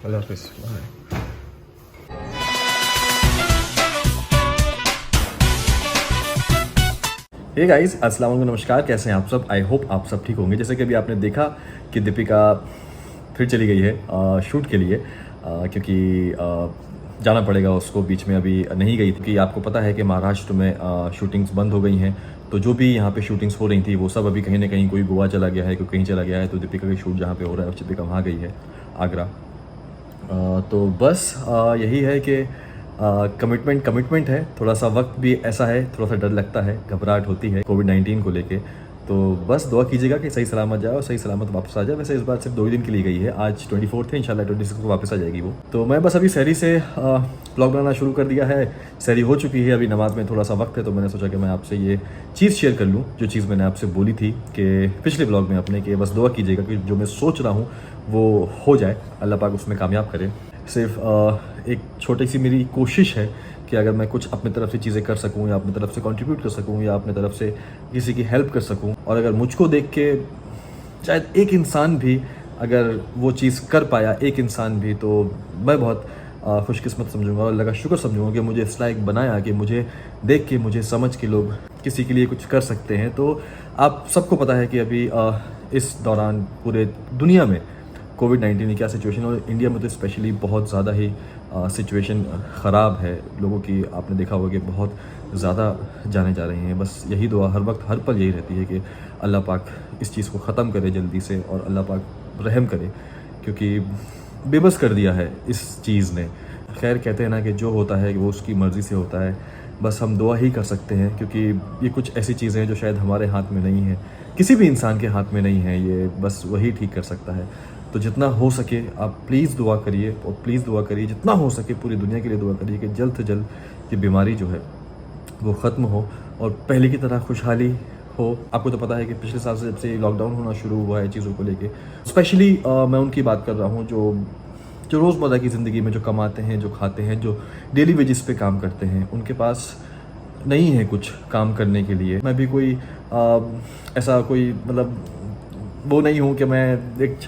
अल्लाह हाफिज़, bye. Hey guys, अस्सलाम वालेकुम, नमस्कार। कैसे हैं आप सब? आई होप आप सब ठीक होंगे। जैसे कि अभी आपने देखा कि दीपिका फिर चली गई है शूट के लिए, क्योंकि जाना पड़ेगा उसको। बीच में अभी नहीं गई क्योंकि आपको पता है कि महाराष्ट्र में शूटिंग्स बंद हो गई हैं। तो जो भी यहाँ पे शूटिंग्स हो रही थी वो सब अभी कहीं ना कहीं, कोई गोवा चला गया है, कोई कहीं चला गया है। तो दीपिका की शूट जहाँ पे हो रहा है दीपिका वहाँ गई है, आगरा। तो बस यही है कि कमिटमेंट है। थोड़ा सा वक्त भी ऐसा है, थोड़ा सा डर लगता है, घबराहट होती है कोविड-19 को लेके। तो बस दुआ कीजिएगा कि सही सलामत जाए और सही सलामत वापस आ जाए। वैसे इस बार सिर्फ 2 ही दिन के लिए गई है, आज 24 है, इंशाल्लाह 26 को वापस आ जाएगी वो। तो मैं बस अभी सहरी से ब्लॉग बनाना शुरू कर दिया है। सहरी हो चुकी है, अभी नमाज में थोड़ा सा वक्त है, तो मैंने सोचा कि मैं आपसे ये चीज़ शेयर कर लूँ, जो चीज़ मैंने आपसे बोली थी कि पिछले ब्लॉग में अपने, कि बस दुआ कीजिएगा कि जो मैं सोच रहा हूँ वो हो जाए, अल्लाह पाक उसमें कामयाब करे। सिर्फ एक छोटी सी मेरी कोशिश है कि अगर मैं कुछ अपनी तरफ से चीज़ें कर सकूं, या अपनी तरफ से कंट्रीब्यूट कर सकूं, या अपनी तरफ से किसी की हेल्प कर सकूं, और अगर मुझको देख के शायद एक इंसान भी अगर वो चीज़ कर पाया, एक इंसान भी, तो मैं बहुत खुशकिस्मत समझूंगा और अल्लाह का शुक्र समझूंगा कि मुझे इस लायक बनाया कि मुझे देख के, मुझे समझ के लोग किसी के लिए कुछ कर सकते हैं। तो आप सबको पता है कि अभी इस दौरान पूरे दुनिया में कोविड-19 की क्या सिचुएशन, और इंडिया में तो स्पेशली बहुत ज़्यादा ही सिचुएशन ख़राब है लोगों की। आपने देखा होगा कि बहुत ज़्यादा जाने जा रही हैं। बस यही दुआ हर वक्त, हर पल यही रहती है कि अल्लाह पाक इस चीज़ को ख़त्म करे जल्दी से, और अल्लाह पाक रहम करे, क्योंकि बेबस कर दिया है इस चीज़ ने। खैर, कहते हैं ना कि जो होता है वो उसकी मर्ज़ी से होता है। बस हम दुआ ही कर सकते हैं, क्योंकि ये कुछ ऐसी चीज़ें हैं जो शायद हमारे हाथ में नहीं है, किसी भी इंसान के हाथ में नहीं है। ये बस वही ठीक कर सकता है। तो जितना हो सके आप प्लीज़ दुआ करिए, और प्लीज़ दुआ करिए, जितना हो सके पूरी दुनिया के लिए दुआ करिए कि जल्द से जल्द ये बीमारी जो है वो ख़त्म हो और पहले की तरह खुशहाली हो। आपको तो पता है कि पिछले साल से जब से लॉकडाउन होना शुरू हुआ है चीज़ों को लेके, स्पेशली मैं उनकी बात कर रहा हूँ जो रोज़मर्रा की ज़िंदगी में जो कमाते हैं, जो खाते हैं, जो डेली वेजेस पे काम करते हैं, उनके पास नहीं है कुछ काम करने के लिए। मैं भी कोई ऐसा कोई मतलब वो नहीं हूँ कि मैं एक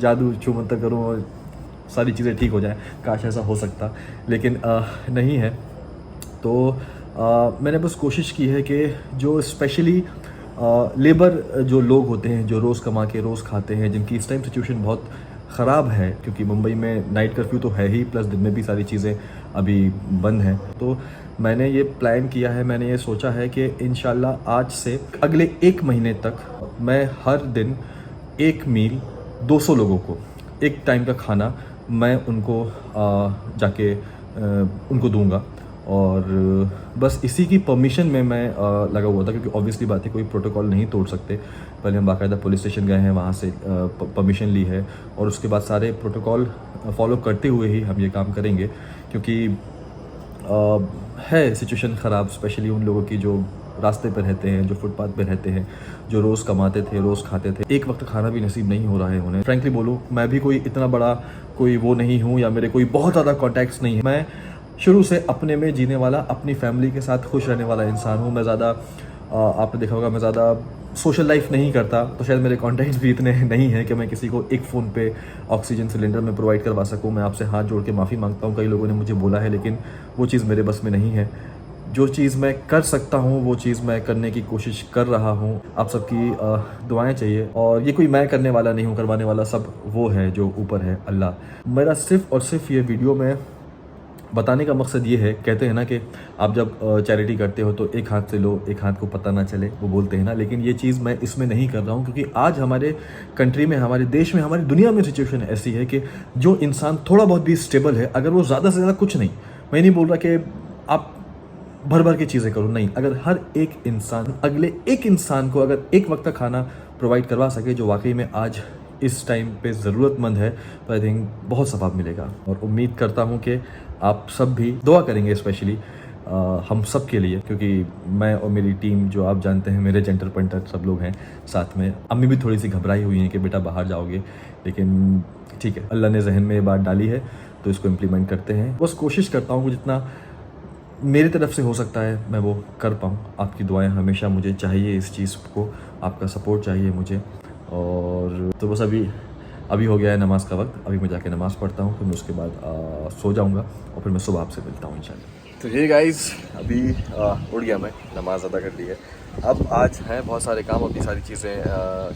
जादू छू मंतर करूँ और सारी चीज़ें ठीक हो जाएं। काश ऐसा हो सकता, लेकिन नहीं है। तो मैंने बस कोशिश की है कि जो स्पेशली लेबर जो लोग होते हैं, जो रोज़ कमा के रोज़ खाते हैं, जिनकी इस टाइम सिचुएशन बहुत ख़राब है, क्योंकि मुंबई में नाइट कर्फ्यू तो है ही, प्लस दिन में भी सारी चीज़ें अभी बंद हैं। तो मैंने ये प्लान किया है, मैंने ये सोचा है कि इंशाल्लाह आज से अगले 1 महीने तक मैं हर दिन एक मील 200 लोगों को, एक टाइम का खाना मैं उनको जाके उनको दूंगा। और बस इसी की परमिशन में मैं लगा हुआ था, क्योंकि ऑब्वियसली बात है कोई प्रोटोकॉल नहीं तोड़ सकते। पहले हम बाकायदा पुलिस स्टेशन गए हैं, वहाँ से परमिशन ली है, और उसके बाद सारे प्रोटोकॉल फॉलो करते हुए ही हम ये काम करेंगे, क्योंकि है सिचुएशन ख़राब, स्पेशली उन लोगों की जो रास्ते पर रहते हैं, जो फुटपाथ पे रहते हैं, जो रोज़ कमाते थे, रोज़ खाते थे। एक वक्त खाना भी नसीब नहीं हो रहा है उन्हें। फ्रैंकली बोलूँ, मैं भी कोई इतना बड़ा कोई वो नहीं हूँ, या मेरे कोई बहुत ज़्यादा कॉन्टैक्ट्स नहीं है। मैं शुरू से अपने में जीने वाला, अपनी फैमिली के साथ खुश रहने वाला इंसान हूँ। मैं ज़्यादा आपने देखा होगा मैं ज़्यादा सोशल लाइफ नहीं करता, तो शायद मेरे कॉन्टैक्ट्स भी इतने नहीं हैं कि मैं किसी को एक फ़ोन पे ऑक्सीजन सिलेंडर में प्रोवाइड करवा सकूँ। मैं आपसे हाथ जोड़ के माफ़ी मांगता हूँ, कई लोगों ने मुझे बोला है, लेकिन वो चीज़ मेरे बस में नहीं है। जो चीज़ मैं कर सकता हूँ वो चीज़ मैं करने की कोशिश कर रहा हूँ। आप सबकी दुआएं चाहिए, और ये कोई मैं करने वाला नहीं हूँ, करवाने वाला सब वो है जो ऊपर है, अल्लाह। मेरा सिर्फ़ और सिर्फ ये वीडियो में बताने का मकसद ये है, कहते हैं ना कि आप जब चैरिटी करते हो तो एक हाथ से लो, एक हाथ को पता ना चले, वो बोलते हैं ना। लेकिन ये चीज़ मैं इसमें नहीं कर रहा हूँ, क्योंकि आज हमारे कंट्री में, हमारे देश में, हमारी दुनिया में सिचुएशन ऐसी है कि जो इंसान थोड़ा बहुत भी स्टेबल है, अगर वो ज़्यादा से ज़्यादा कुछ नहीं, मैं नहीं बोल रहा कि आप भर भर के चीज़ें करो, नहीं, अगर हर एक इंसान अगले एक इंसान को अगर एक वक्त का खाना प्रोवाइड करवा सके, जो वाकई में आज इस टाइम पे ज़रूरतमंद है, तो आई थिंक बहुत सवाब मिलेगा। और उम्मीद करता हूँ कि आप सब भी दुआ करेंगे, स्पेशली हम सब के लिए, क्योंकि मैं और मेरी टीम, जो आप जानते हैं मेरे जेंटर पंटर सब लोग हैं साथ में। अम्मी भी थोड़ी सी घबराई हुई हैं कि बेटा बाहर जाओगे, लेकिन ठीक है, अल्लाह ने जहन में ये बात डाली है तो इसको इम्प्लीमेंट करते हैं। बस कोशिश करता हूँ कि जितना मेरी तरफ से हो सकता है मैं वो कर पाऊँ। आपकी दुआएं हमेशा मुझे चाहिए, इस चीज़ को आपका सपोर्ट चाहिए मुझे। और तो बस अभी अभी हो गया है नमाज़ का वक्त, अभी मैं जाके नमाज़ पढ़ता हूँ, फिर मैं उसके बाद सो जाऊँगा और फिर मैं सुबह आपसे मिलता हूँ इंशाल्लाह। तो ये गाइस अभी उठ गया, मैं नमाज़ अदा कर ली है। अब आज हैं बहुत सारे काम, अपनी सारी चीज़ें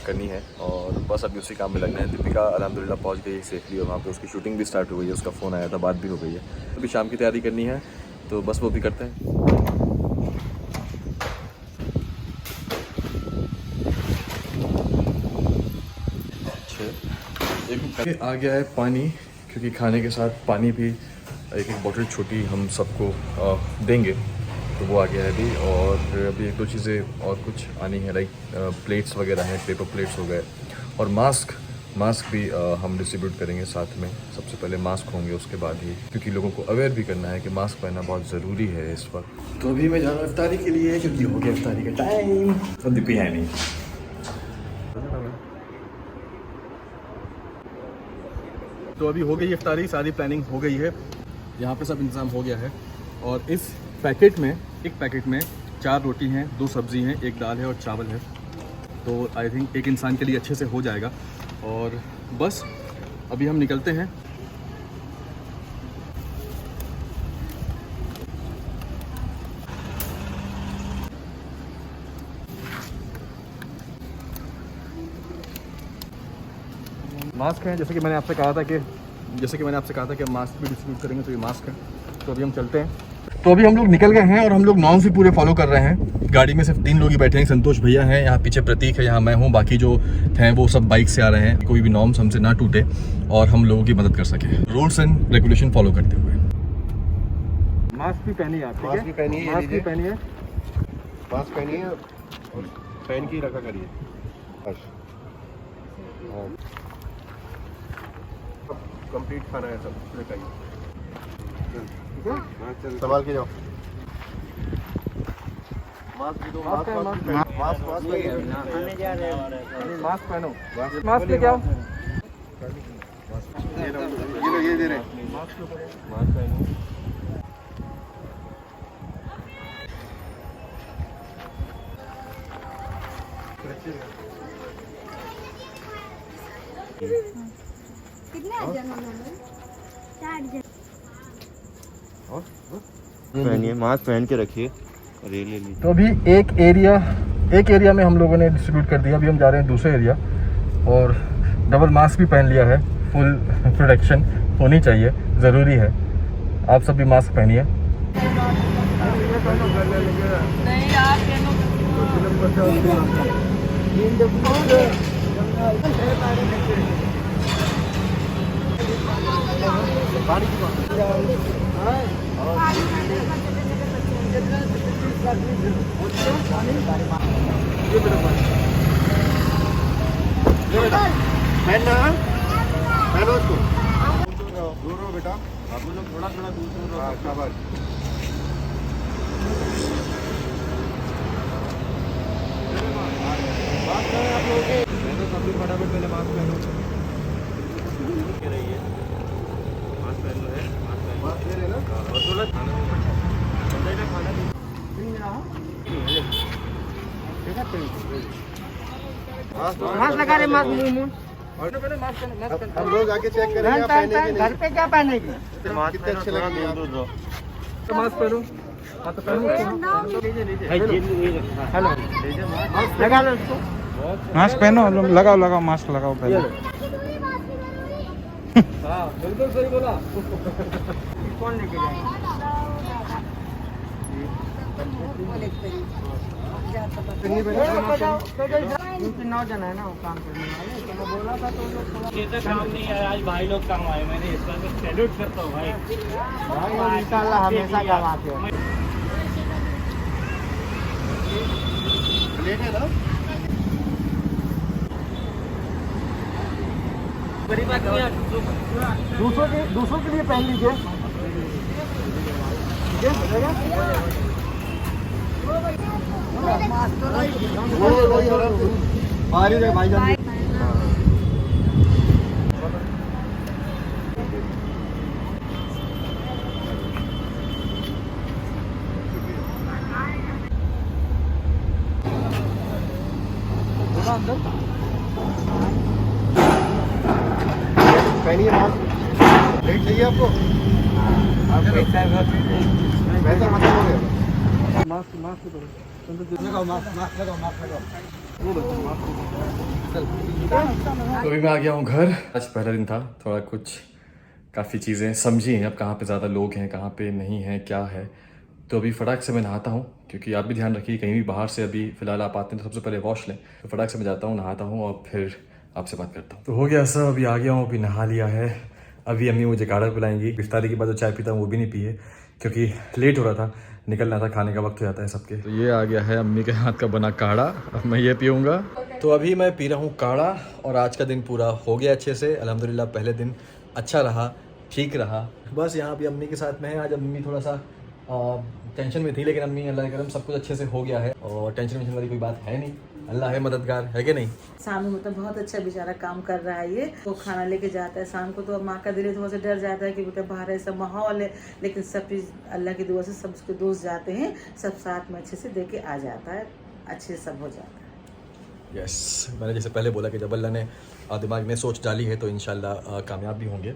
करनी है और बस अभी उसी काम में लगना है। दीपिका अल्हम्दुलिल्लाह पहुँच गई सेफली और वहाँ पे उसकी शूटिंग भी स्टार्ट हो गई है, उसका फ़ोन आया था, बात भी हो गई है। अभी शाम की तैयारी करनी है, तो बस वो भी करते हैं। एक आ गया है पानी, क्योंकि खाने के साथ पानी भी एक बोतल छोटी हम सबको देंगे, तो वो आ गया है अभी। और अभी एक दो चीज़ें और कुछ आनी है, लाइक प्लेट्स वगैरह हैं, पेपर प्लेट्स हो गए, और मास्क भी हम डिस्ट्रीब्यूट करेंगे साथ में। सबसे पहले मास्क होंगे, उसके बाद ही, क्योंकि लोगों को अवेयर भी करना है कि मास्क पहनना बहुत ज़रूरी है इस वक्त। तो अभी मैं जा रहा हूँ इफ्तारी के लिए, क्योंकि हो गया इफ्तारी का टाइम, तो दीपी है नहीं। तो अभी हो गई इफ्तारी, सारी प्लानिंग हो गई है, यहाँ पे सब इंतज़ाम हो गया है। और इस पैकेट में, एक पैकेट में 4 रोटी हैं, 2 सब्ज़ी हैं, 1 दाल है और चावल है। तो आई थिंक एक इंसान के लिए अच्छे से हो जाएगा। और बस अभी हम निकलते हैं। मास्क हैं, जैसे कि मैंने आपसे कहा था कि हम मास्क भी डिस्ट्रीब्यूट करेंगे, तो ये मास्क है। तो अभी हम चलते हैं। तो अभी हम लोग निकल गए हैं और हम लोग नॉर्म्स भी पूरे फॉलो कर रहे हैं। गाड़ी में सिर्फ 3 लोग ही बैठे हैं, संतोष भैया हैं, यहाँ पीछे प्रतीक है, यहाँ मैं हूँ, बाकी जो हैं वो सब बाइक से आ रहे हैं। कोई भी नॉर्म्स हमसे ना टूटे और हम लोगों की मदद कर सके, रूल्स एंड रेगुलेशन फॉलो करते हुए। मास्क भी पहनिए आप, मास्क भी पहनिए, मास्क भी पहनिए, मास्क पहनिए और पहन के ही रखा करिए। कंप्लीट खाना है सब, संभाल के जाओ। मास्क भी दो, मास्क पहनो, मास्क लेके आओ। ये दे रहे, मास्क पहनो। कितने जन हैं? 4 जन। पहनिए, मास्क पहन के रखिए और ये ले लीजिए। तो अभी एक एरिया में हम लोगों ने डिस्ट्रीब्यूट कर दिया। अभी हम जा रहे हैं दूसरे एरिया, और डबल मास्क भी पहन लिया है। फुल प्रोटेक्शन होनी चाहिए, ज़रूरी है। आप सब भी मास्क पहनिए। पहनो इसको। दूर रहो बेटा, आप लोग थोड़ा दूर रहो। शाबाश। मास्क पहने आप लोगों के, सब लोग फटाफट पहले मास्क पहनो। मास्क पहन लो है, मास्क दे रहे ना, और थोड़ा खाना मास्क लगा रहे, मास्क मुंह हम रोज आके चेक करेंगे आप पहने कि घर पे क्या पहनेगी। कितने अच्छे लगेंगे आप। मास्क पहनो, हेलो, लगा लो इसको। मास्क पहनो, लगाओ मास्क लगाओ पहले। हाँ बिल्कुल सही बोला। कौन लेके जाएगा? 9 जन है ना वो काम करने वाले, तो मैं बोला था तो लोग थोड़ा ये तो काम नहीं है, आज भाई लोग काम आए, मैंने इस बात को सैल्यूट करता हूँ भाई। भाई इंशाल्लाह हमेशा काम आते हो। प्लेट है ना, बड़ी बात नहीं है, दूसरों के लिए पहन लीजिए। बाहर ही रहे भाईजान। पहनिए मास्क। प्लेट चाहिए आपको? पैसा खत्म हो गया। मास्क मास्क दो, लगाओ मास्क, मास्क लगाओ, मास्क लगाओ। वो बच्चा मास्क तो अभी मैं आ गया हूँ घर। आज पहला दिन था, थोड़ा कुछ काफ़ी चीज़ें समझी हैं, अब कहाँ पे ज़्यादा लोग हैं, कहाँ पे नहीं हैं, क्या है। तो अभी फटाक से मैं नहाता हूँ, क्योंकि आप भी ध्यान रखिए कहीं भी बाहर से अभी फ़िलहाल आप आते हैं तो सबसे पहले वॉश लें। तो फटाक से मैं जाता हूँ, नहाता हूँ और फिर आपसे बात करता हूँ। तो हो गया सब, अभी आ गया हूँ, अभी नहा लिया है। अभी अम्मी मुझे काढ़ा पिलाएंगी। इफ्तारी के बाद जो चाय पीता हूँ वो भी नहीं पिए, क्योंकि लेट हो रहा था, निकलना था, खाने का वक्त हो जाता है सबके। तो ये आ गया है अम्मी के हाथ का बना काढ़ा, अब मैं ये पीऊँगा। तो अभी मैं पी रहा हूँ काढ़ा और आज का दिन पूरा हो गया अच्छे से, अल्हम्दुलिल्लाह। पहले दिन अच्छा रहा, ठीक रहा। बस यहाँ भी अम्मी के साथ में है। आज अम्मी थोड़ा सा टेंशन में थी, लेकिन अम्मी अल्लाह करम सब कुछ अच्छे से हो गया है और टेंशन वाली कोई बात है नहीं। अल्लाह है मददगार, है कि नहीं? सामू मतलब बहुत अच्छा बेचारा काम कर रहा है। ये वो खाना लेके जाता है शाम को, तो अब माँ का दिल थोड़ा सा डर जाता है कि बेटा बाहर ऐसा माहौल है, लेकिन सब चीज़ अल्लाह की दुआ से सब उसके दोस्त जाते हैं, सब साथ में अच्छे से दे के आ जाता है, अच्छे से सब हो जाता है। यस, मैंने जैसे पहले बोला कि जब अल्लाह ने दिमाग में सोच डाली है तो इंशाल्लाह कामयाब भी होंगे।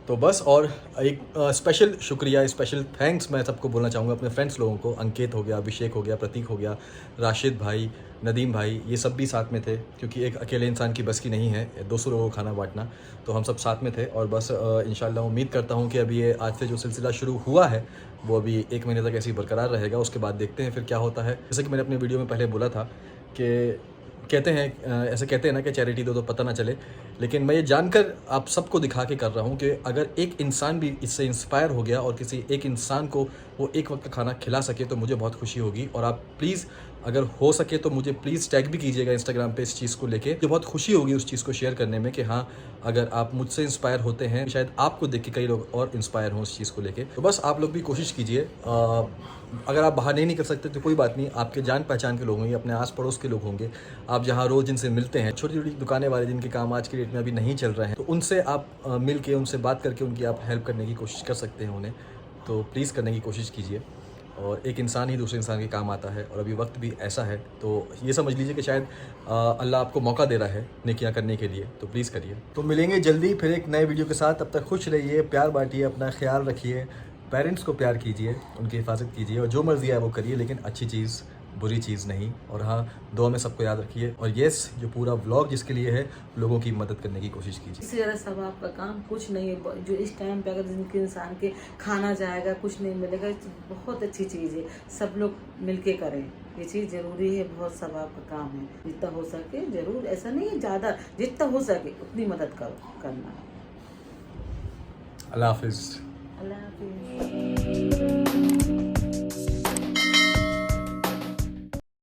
तो बस, और एक स्पेशल शुक्रिया, स्पेशल थैंक्स मैं सबको बोलना चाहूँगा, अपने फ्रेंड्स लोगों को। अंकित हो गया, अभिषेक हो गया, प्रतीक हो गया, राशिद भाई, नदीम भाई, ये सब भी साथ में थे, क्योंकि एक अकेले इंसान की बस की नहीं है 200 लोगों को खाना बांटना। तो हम सब साथ में थे और बस इंशाल्लाह उम्मीद करता हूँ कि अभी ये आज से जो सिलसिला शुरू हुआ है वो अभी 1 महीने तक ऐसे ही बरकरार रहेगा। उसके बाद देखते हैं फिर क्या होता है। जैसे कि मैंने अपने वीडियो में पहले बोला था कि कहते हैं ऐसे कहते हैं ना कि चैरिटी दो तो पता ना चले, लेकिन मैं ये जानकर आप सबको दिखा के कर रहा हूँ कि अगर एक इंसान भी इससे इंस्पायर हो गया और किसी एक इंसान को वो एक वक्त का खाना खिला सके तो मुझे बहुत खुशी होगी। और आप प्लीज़ अगर हो सके तो मुझे प्लीज़ टैग भी कीजिएगा इंस्टाग्राम पे इस चीज़ को लेके। मुझे बहुत खुशी होगी उस चीज़ को शेयर करने में कि हाँ, अगर आप मुझसे इंस्पायर होते हैं, शायद आपको देख के कई लोग और इंस्पायर हों उस चीज़ को लेके। तो बस आप लोग भी कोशिश कीजिए। अगर आप बाहर नहीं निकल सकते तो कोई बात नहीं, आपके जान पहचान के लोग होंगे, अपने आस पड़ोस के लोग होंगे, आप जहाँ रोज़ जिनसे मिलते हैं, छोटी छोटी दुकानें वाले जिनके काम आज की डेट में अभी नहीं चल रहे हैं, तो उनसे आप मिल के, उनसे बात करके उनकी आप हेल्प करने की कोशिश कर सकते हैं उन्हें। तो प्लीज़ करने की कोशिश कीजिए। और एक इंसान ही दूसरे इंसान के काम आता है, और अभी वक्त भी ऐसा है, तो ये समझ लीजिए कि शायद अल्लाह आपको मौका दे रहा है नेकियां करने के लिए। तो प्लीज़ करिए। तो मिलेंगे जल्दी फिर एक नए वीडियो के साथ। तब तक खुश रहिए, प्यार बांटिए, अपना ख्याल रखिए, पेरेंट्स को प्यार कीजिए, उनकी हिफाजत कीजिए, और जो मर्ज़ी है वो करिए, लेकिन अच्छी चीज़, बुरी चीज़ नहीं। और हाँ, दुआ में सबको याद रखिए। और येस, जो पूरा व्लॉग जिसके लिए है, लोगों की मदद करने की कोशिश कीजिए। इससे ज़्यादा सवाब का काम कुछ नहीं है। जो इस टाइम पे अगर जिनके इंसान के खाना जाएगा, कुछ नहीं मिलेगा, बहुत अच्छी चीज़ है। सब लोग मिलके करें, ये चीज़ ज़रूरी है, बहुत सवाब का काम है। जितना हो सके ज़रूर, ऐसा नहीं है ज़्यादा, जितना हो सके उतनी मदद करना। अल्लाह हाफिज़। अल्लाह हाफिज़।